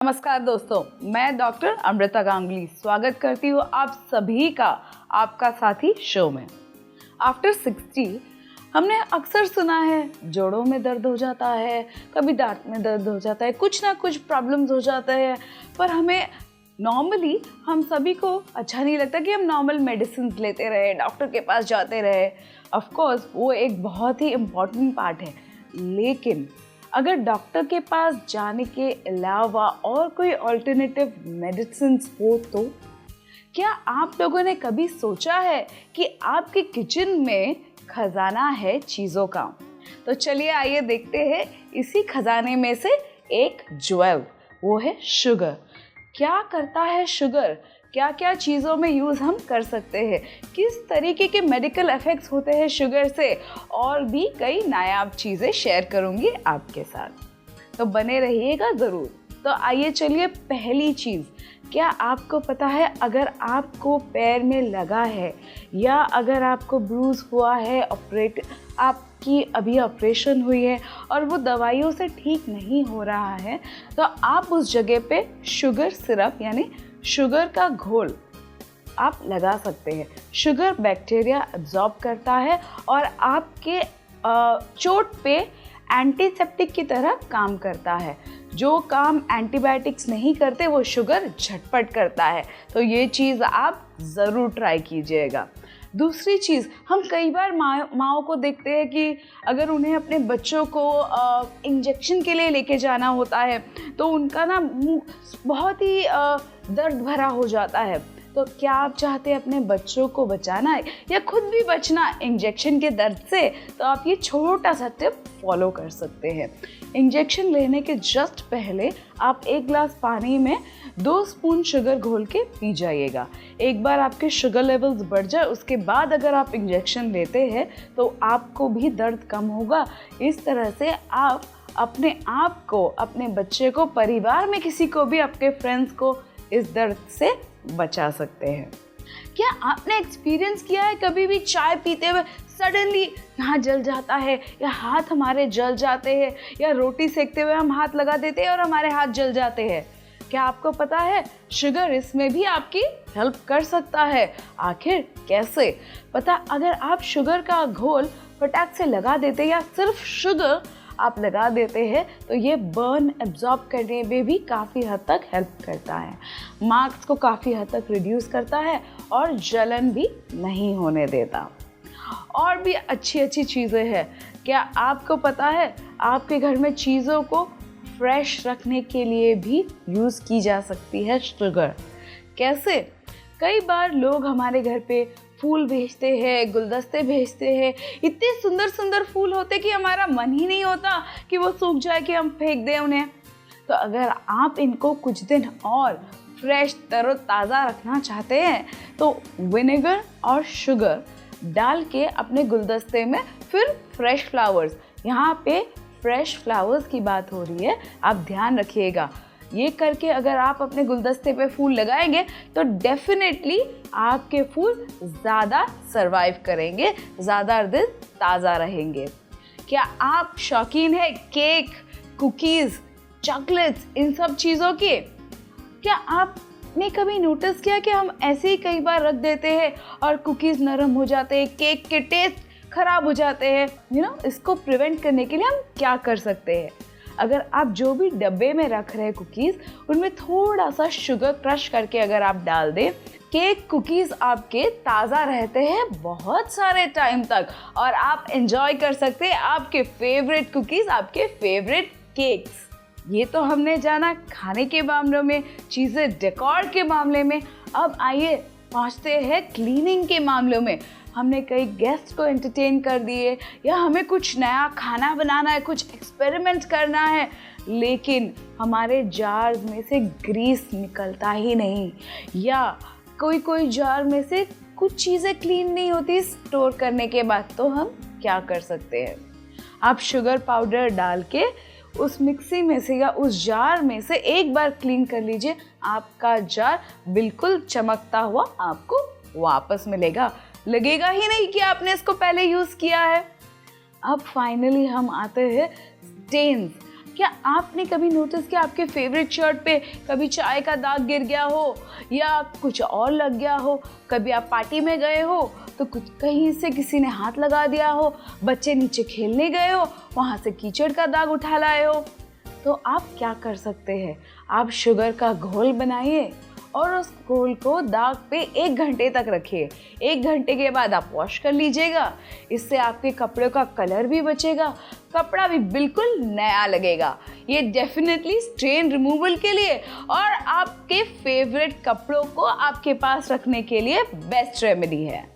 नमस्कार दोस्तों, मैं डॉक्टर अमृता गांगुली स्वागत करती हूँ आप सभी का आपका साथी शो में। आफ्टर 60 हमने अक्सर सुना है जोड़ों में दर्द हो जाता है, कभी दांत में दर्द हो जाता है, कुछ ना कुछ प्रॉब्लम्स हो जाता है। पर हमें नॉर्मली हम सभी को अच्छा नहीं लगता कि हम नॉर्मल मेडिसिन लेते रहे, डॉक्टर के पास जाते रहे। ऑफ कोर्स वो एक बहुत ही इम्पॉर्टेंट पार्ट है, लेकिन अगर डॉक्टर के पास जाने के अलावा और कोई ऑल्टरनेटिव मेडिसिन्स हो तो क्या आप लोगों ने कभी सोचा है कि आपके किचन में खजाना है चीज़ों का? तो चलिए आइए देखते हैं इसी खजाने में से एक ज्वेल, वो है शुगर। क्या करता है शुगर? क्या क्या चीज़ों में यूज़ हम कर सकते हैं, किस तरीके के मेडिकल इफ़ेक्ट्स होते हैं शुगर से, और भी कई नायाब चीज़ें शेयर करूँगी आपके साथ। तो बने रहिएगा ज़रूर। तो आइए चलिए, पहली चीज़, क्या आपको पता है अगर आपको पैर में लगा है या अगर आपको ब्रूज हुआ है, आपकी अभी ऑपरेशन हुई है और वो दवाइयों से ठीक नहीं हो रहा है, तो आप उस जगह पे शुगर सिरप यानी शुगर का घोल आप लगा सकते हैं। शुगर बैक्टीरिया एब्जॉर्ब करता है और आपके चोट पे एंटीसेप्टिक की तरह काम करता है। जो काम एंटीबायोटिक्स नहीं करते वो शुगर झटपट करता है। तो ये चीज़ आप ज़रूर ट्राई कीजिएगा। दूसरी चीज़, हम कई बार माँओं को देखते हैं कि अगर उन्हें अपने बच्चों को इंजेक्शन के लिए लेके जाना होता है तो उनका ना मुँह बहुत ही दर्द भरा हो जाता है। तो क्या आप चाहते हैं अपने बच्चों को बचाना है या खुद भी बचना इंजेक्शन के दर्द से, तो आप ये छोटा सा टिप फॉलो कर सकते हैं। इंजेक्शन लेने के जस्ट पहले आप 1 गिलास पानी में 2 स्पून शुगर घोल के पी जाइएगा। एक बार आपके शुगर लेवल्स बढ़ जाए उसके बाद अगर आप इंजेक्शन लेते हैं तो आपको भी दर्द कम होगा। इस तरह से आप अपने आप को, अपने बच्चे को, परिवार में किसी को भी, आपके फ्रेंड्स को इस दर्द से बचा सकते हैं। क्या आपने एक्सपीरियंस किया है कभी भी चाय पीते हुए सडनली यहाँ जल जाता है या हाथ हमारे जल जाते हैं, या रोटी सेकते हुए हम हाथ लगा देते हैं और हमारे हाथ जल जाते हैं? क्या आपको पता है शुगर इसमें भी आपकी हेल्प कर सकता है? आखिर कैसे? पता, अगर आप शुगर का घोल फटाक से लगा देते या सिर्फ शुगर आप लगा देते हैं तो ये बर्न एब्जॉर्ब करने में भी काफ़ी हद तक हेल्प करता है, मार्क्स को काफ़ी हद तक रिड्यूस करता है और जलन भी नहीं होने देता। और भी अच्छी अच्छी चीज़ें हैं। क्या आपको पता है आपके घर में चीज़ों को फ्रेश रखने के लिए भी यूज़ की जा सकती है शुगर? कैसे? कई बार लोग हमारे घर पे फूल भेजते हैं, गुलदस्ते भेजते हैं, इतने सुंदर सुंदर फूल होते कि हमारा मन ही नहीं होता कि वो सूख जाए कि हम फेंक दें उन्हें। तो अगर आप इनको कुछ दिन और फ्रेश तरोताज़ा रखना चाहते हैं तो विनेगर और शुगर डाल के अपने गुलदस्ते में फिर फ्रेश फ्लावर्स, यहाँ पे फ्रेश फ्लावर्स की बात हो रही है, आप ध्यान रखिएगा। ये करके अगर आप अपने गुलदस्ते पे फूल लगाएंगे तो डेफिनेटली आपके फूल ज़्यादा सरवाइव करेंगे, ज़्यादा दिन ताज़ा रहेंगे। क्या आप शौकीन है केक, कुकीज़, चॉकलेट्स, इन सब चीज़ों के? क्या आपने कभी नोटिस किया कि हम ऐसे ही कई बार रख देते हैं और कुकीज़ नरम हो जाते हैं, केक के टेस्ट ख़राब हो जाते हैं? इसको प्रिवेंट करने के लिए हम क्या कर सकते हैं? अगर आप जो भी डब्बे में रख रहे हैं कुकीज़, उनमें थोड़ा सा शुगर क्रश करके अगर आप डाल दें, केक कुकीज़ आपके ताज़ा रहते हैं बहुत सारे टाइम तक और आप एंजॉय कर सकते हैं आपके फेवरेट कुकीज़, आपके फेवरेट केक्स। ये तो हमने जाना खाने के मामलों में, चीज़ें डेकोर के मामले में। अब आइए पहुँचते हैं क्लीनिंग के मामलों में। हमने कई गेस्ट को एंटरटेन कर दिए या हमें कुछ नया खाना बनाना है, कुछ एक्सपेरिमेंट करना है, लेकिन हमारे जार्स में से ग्रीस निकलता ही नहीं, या कोई जार में से कुछ चीज़ें क्लीन नहीं होती स्टोर करने के बाद। तो हम क्या कर सकते हैं? आप शुगर पाउडर डाल के उस मिक्सी में से या उस जार में से एक बार क्लीन कर लीजिए, आपका जार बिल्कुल चमकता हुआ आपको वापस मिलेगा, लगेगा ही नहीं कि आपने इसको पहले यूज़ किया है। अब फाइनली हम आते हैं स्टेन्स। क्या आपने कभी नोटिस किया आपके फेवरेट शर्ट पे कभी चाय का दाग गिर गया हो या कुछ और लग गया हो? कभी आप पार्टी में गए हो तो कुछ कहीं से किसी ने हाथ लगा दिया हो, बच्चे नीचे खेलने गए हो, वहाँ से कीचड़ का दाग उठा लाए हो। तो आप क्या कर सकते हैं, आप शुगर का घोल बनाइए और उस घोल को दाग पे 1 घंटे तक रखिए। 1 घंटे के बाद आप वॉश कर लीजिएगा। इससे आपके कपड़े का कलर भी बचेगा, कपड़ा भी बिल्कुल नया लगेगा। ये डेफिनेटली स्ट्रेन रिमूवल के लिए और आपके फेवरेट कपड़ों को आपके पास रखने के लिए बेस्ट रेमेडी है।